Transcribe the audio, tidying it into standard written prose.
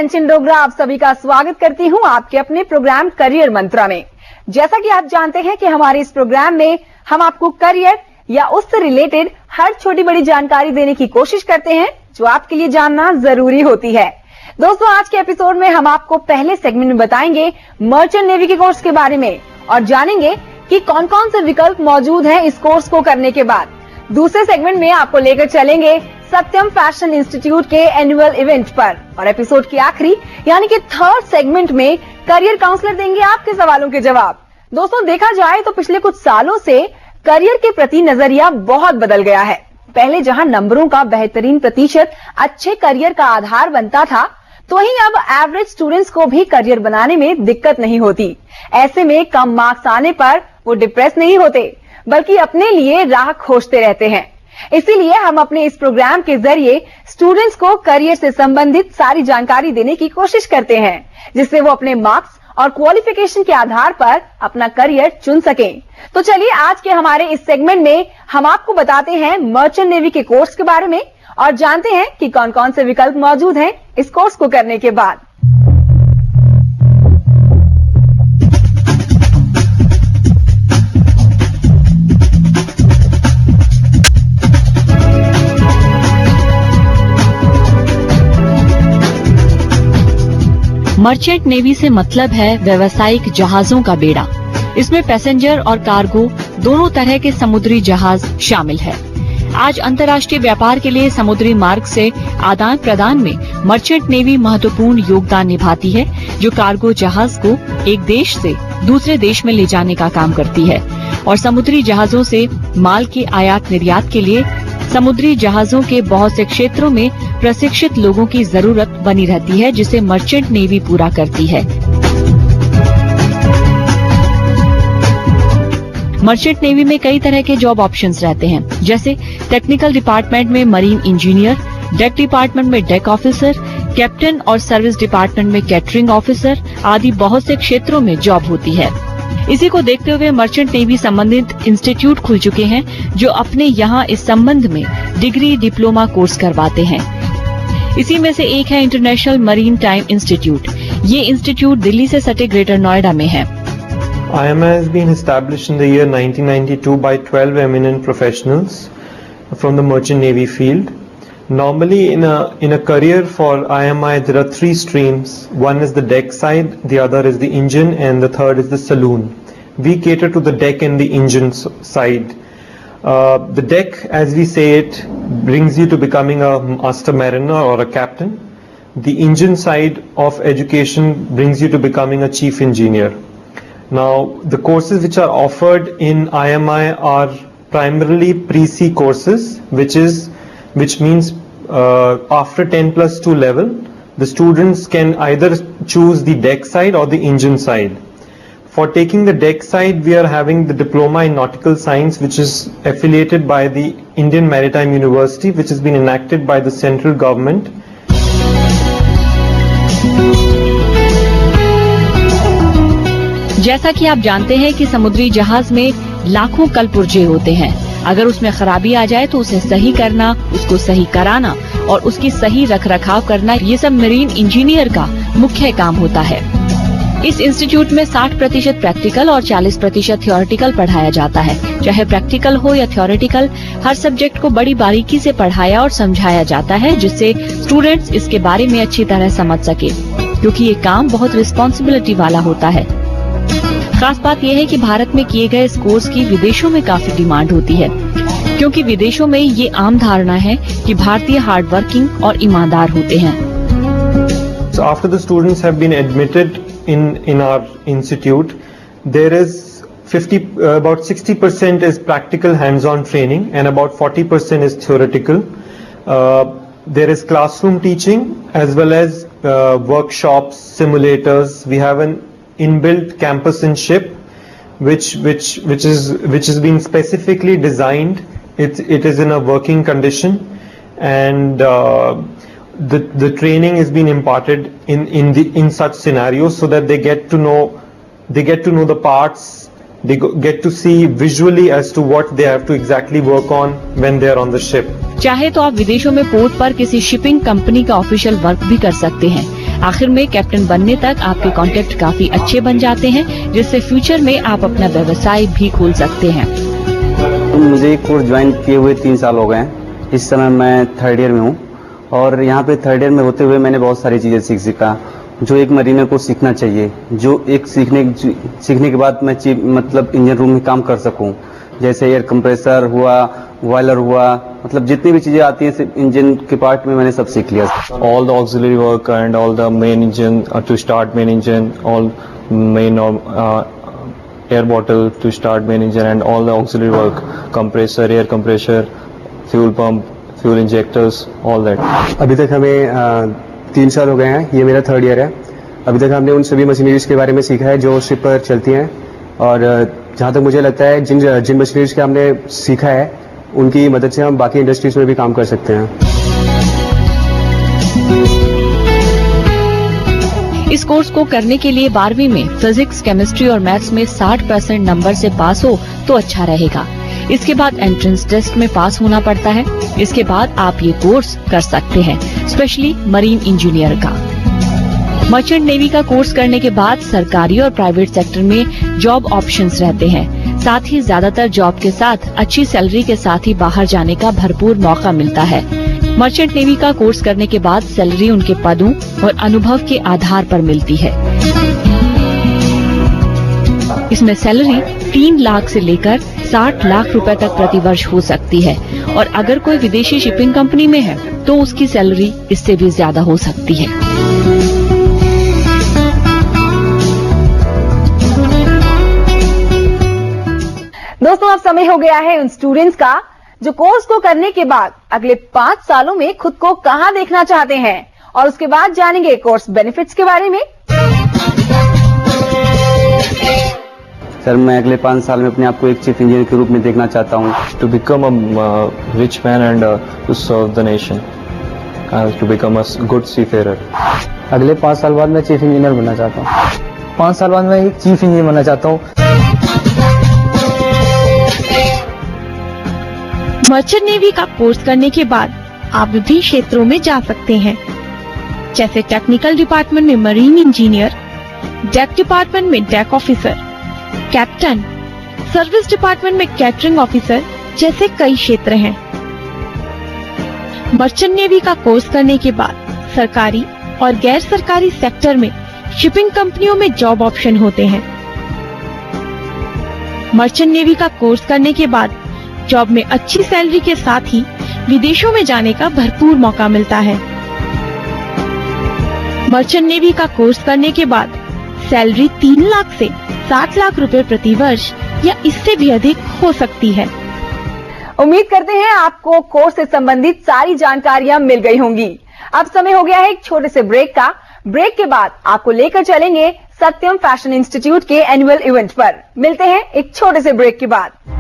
कंचन डोगरा आप सभी का स्वागत करती हूं आपके अपने प्रोग्राम करियर मंत्रा में। जैसा कि आप जानते हैं कि हमारे इस प्रोग्राम में हम आपको करियर या उससे रिलेटेड हर छोटी बड़ी जानकारी देने की कोशिश करते हैं जो आपके लिए जानना जरूरी होती है। दोस्तों, आज के एपिसोड में हम आपको पहले सेगमेंट में बताएंगे मर्चेंट नेवी के कोर्स के बारे में और जानेंगे कि कौन कौन से विकल्प मौजूद हैं इस कोर्स को करने के बाद। दूसरे सेगमेंट में आपको लेकर चलेंगे सत्यम फैशन इंस्टीट्यूट के एनुअल इवेंट पर और एपिसोड की आखिरी यानी कि थर्ड सेगमेंट में करियर काउंसलर देंगे आपके सवालों के जवाब। दोस्तों, देखा जाए तो पिछले कुछ सालों से करियर के प्रति नजरिया बहुत बदल गया है। पहले जहां नंबरों का बेहतरीन प्रतिशत अच्छे करियर का आधार बनता था, तो वहीं अब एवरेज स्टूडेंट्स को भी करियर बनाने में दिक्कत नहीं होती। ऐसे में कम मार्क्स आने पर वो डिप्रेस नहीं होते बल्कि अपने लिए राह खोजते रहते हैं। इसीलिए हम अपने इस प्रोग्राम के जरिए स्टूडेंट्स को करियर से संबंधित सारी जानकारी देने की कोशिश करते हैं, जिससे वो अपने मार्क्स और क्वालिफिकेशन के आधार पर अपना करियर चुन सकें। तो चलिए आज के हमारे इस सेगमेंट में हम आपको बताते हैं मर्चेंट नेवी के कोर्स के बारे में और जानते हैं कि कौन कौन से विकल्प मौजूद हैं इस कोर्स को करने के बाद। मर्चेंट नेवी से मतलब है व्यावसायिक जहाजों का बेड़ा। इसमें पैसेंजर और कार्गो दोनों तरह के समुद्री जहाज शामिल है। आज अंतर्राष्ट्रीय व्यापार के लिए समुद्री मार्ग से आदान प्रदान में मर्चेंट नेवी महत्वपूर्ण योगदान निभाती है, जो कार्गो जहाज को एक देश से दूसरे देश में ले जाने का काम करती है और समुद्री जहाजों से माल के आयात निर्यात के लिए समुद्री जहाजों के बहुत से क्षेत्रों में प्रशिक्षित लोगों की जरूरत बनी रहती है, जिसे मर्चेंट नेवी पूरा करती है। मर्चेंट नेवी में कई तरह के जॉब ऑप्शंस रहते हैं, जैसे टेक्निकल डिपार्टमेंट में मरीन इंजीनियर, डेक डिपार्टमेंट में डेक ऑफिसर, कैप्टन और सर्विस डिपार्टमेंट में कैटरिंग ऑफिसर आदि बहुत से क्षेत्रों में जॉब होती है। इसी को देखते हुए मर्चेंट नेवी संबंधित इंस्टीट्यूट खुल चुके हैं, जो अपने यहाँ इस संबंध में डिग्री डिप्लोमा कोर्स करवाते हैं। इसी में से एक है इंटरनेशनल मरीन टाइम इंस्टीट्यूट। ये इंस्टीट्यूट दिल्ली से सटे ग्रेटर नोएडा में है। IMI has been established in the year 1992 by 12 eminent professionals from the merchant navy field. Normally in a career for IMI there are three streams. One is the deck side, the other is the engine, and the third is the saloon. We cater to the deck and the engine side. The deck, as we say it, brings you to becoming a master mariner or a captain. The engine side of education brings you to becoming a chief engineer. Now, the courses which are offered in IMI are primarily pre-C courses, which means after 10+2 level, the students can either choose the deck side or the engine side. For taking the deck side, we are having the diploma in nautical science, which is affiliated by the Indian Maritime University, which has been enacted by the central government. जैसा कि आप जानते हैं कि समुद्री जहाज में लाखों कलपुर्जे होते हैं। अगर उसमें खराबी आ जाए तो उसे सही करना, उसको सही कराना और उसकी सही रखरखाव करना, ये सब मरीन इंजीनियर का मुख्य काम होता है। इस इंस्टीट्यूट में 60% प्रैक्टिकल और 40% थ्योरेटिकल पढ़ाया जाता है। चाहे प्रैक्टिकल हो या थ्योरेटिकल, हर सब्जेक्ट को बड़ी बारीकी से पढ़ाया और समझाया जाता है, जिससे स्टूडेंट्स इसके बारे में अच्छी तरह समझ सके, क्योंकि ये काम बहुत रिस्पॉन्सिबिलिटी वाला होता है। खास बात यह है कि भारत में किए गए इस कोर्स की विदेशों में काफी डिमांड होती है, क्योंकि विदेशों में ये आम धारणा है कि भारतीय हार्ड वर्किंग और ईमानदार होते हैं। So after the students have been admitted in our institute, there is about 60% is practical hands-on training and about 40% is theoretical. There is classroom teaching as well as workshops, simulators. We have an inbuilt campus and ship, which has been specifically designed. It is in a working condition, and the training is being imparted in such scenarios so that they get to know the parts. They get to see visually as to what they have to exactly work on when they are on the ship. चाहे तो आप विदेशों में port पर किसी shipping company का official work भी कर सकते हैं। आखिर में कैप्टन बनने तक आपके कॉन्टेक्ट काफी अच्छे बन जाते हैं, जिससे फ्यूचर में आप अपना व्यवसाय भी खोल सकते हैं। मुझे एक कोर्स ज्वाइन किए हुए 3 साल हो गए हैं। इस समय मैं 3rd ईयर में हूँ और यहाँ पे 3rd ईयर में होते हुए मैंने बहुत सारी चीज़ें सीखा जो एक मरीनर को सीखना चाहिए, जो एक सीखने के बाद मैं मतलब इंजन रूम में काम कर सकूं, जैसे एयर कंप्रेसर हुआ, बॉयलर हुआ, मतलब जितनी भी चीजें आती हैं इंजन के पार्ट में मैंने सब सीख लिया। All the auxiliary work and all the main engine to start main engine, all main air bottle to start main engine and all the auxiliary work, compressor, air compressor, fuel pump, fuel injectors, all that. अभी तक हमें 3 साल हो गए हैं, ये मेरा 3rd year है। अभी तक हमने उन सभी मशीनरीज के बारे में सीखा है जो शिप पर चलती हैं और जहाँ तक मुझे लगता है जिन मशीनरीज का हमने सीखा है उनकी मदद से हम बाकी इंडस्ट्रीज में भी काम कर सकते हैं। इस कोर्स को करने के लिए 12वीं में फिजिक्स, केमिस्ट्री और मैथ्स में 60% नंबर से पास हो तो अच्छा रहेगा। इसके बाद एंट्रेंस टेस्ट में पास होना पड़ता है। इसके बाद आप ये कोर्स कर सकते हैं, स्पेशली मरीन इंजीनियर का। मर्चेंट नेवी का कोर्स करने के बाद सरकारी और प्राइवेट सेक्टर में जॉब ऑप्शंस रहते हैं। साथ ही ज्यादातर जॉब के साथ अच्छी सैलरी के साथ ही बाहर जाने का भरपूर मौका मिलता है। मर्चेंट नेवी का कोर्स करने के बाद सैलरी उनके पदों और अनुभव के आधार पर मिलती है। इसमें सैलरी 3 लाख से लेकर 60 लाख रुपए तक प्रति वर्ष हो सकती है और अगर कोई विदेशी शिपिंग कंपनी में है तो उसकी सैलरी इससे भी ज्यादा हो सकती है। दोस्तों, अब समय हो गया है उन स्टूडेंट्स का जो कोर्स को करने के बाद अगले 5 सालों में खुद को कहां देखना चाहते हैं और उसके बाद जानेंगे कोर्स बेनिफिट्स के बारे में। सर, मैं अगले 5 साल में अपने आप को एक चीफ इंजीनियर के रूप में देखना चाहता हूँ। To become a rich man and to serve the nation, to become a good seafarer. अगले 5 साल बाद मैं चीफ इंजीनियर बनना चाहता हूँ। 5 साल बाद मैं एक चीफ इंजीनियर बनना चाहता हूँ। मर्चेंट नेवी का कोर्स करने के बाद आप विभिन्न क्षेत्रों में जा सकते हैं, जैसे टेक्निकल डिपार्टमेंट में मरीन इंजीनियर, डेक डिपार्टमेंट में deck officer, captain, service department में कैटरिंग ऑफिसर जैसे कई क्षेत्र हैं। मर्चेंट नेवी का कोर्स करने के बाद सरकारी और गैर सरकारी सेक्टर में शिपिंग कंपनियों में जॉब ऑप्शन होते हैं। मर्चेंट नेवी का कोर्स करने के बाद जॉब में अच्छी सैलरी के साथ ही विदेशों में जाने का भरपूर मौका मिलता है। मर्चेंट नेवी का कोर्स करने के बाद सैलरी 3 लाख से 60 लाख रुपए प्रति वर्ष या इससे भी अधिक हो सकती है। उम्मीद करते हैं आपको कोर्स से संबंधित सारी जानकारियां मिल गई होंगी। अब समय हो गया है एक छोटे से ब्रेक का। ब्रेक के बाद आपको लेकर चलेंगे सत्यम फैशन इंस्टीट्यूट के एनुअल इवेंट पर। मिलते हैं एक छोटे से ब्रेक के बाद।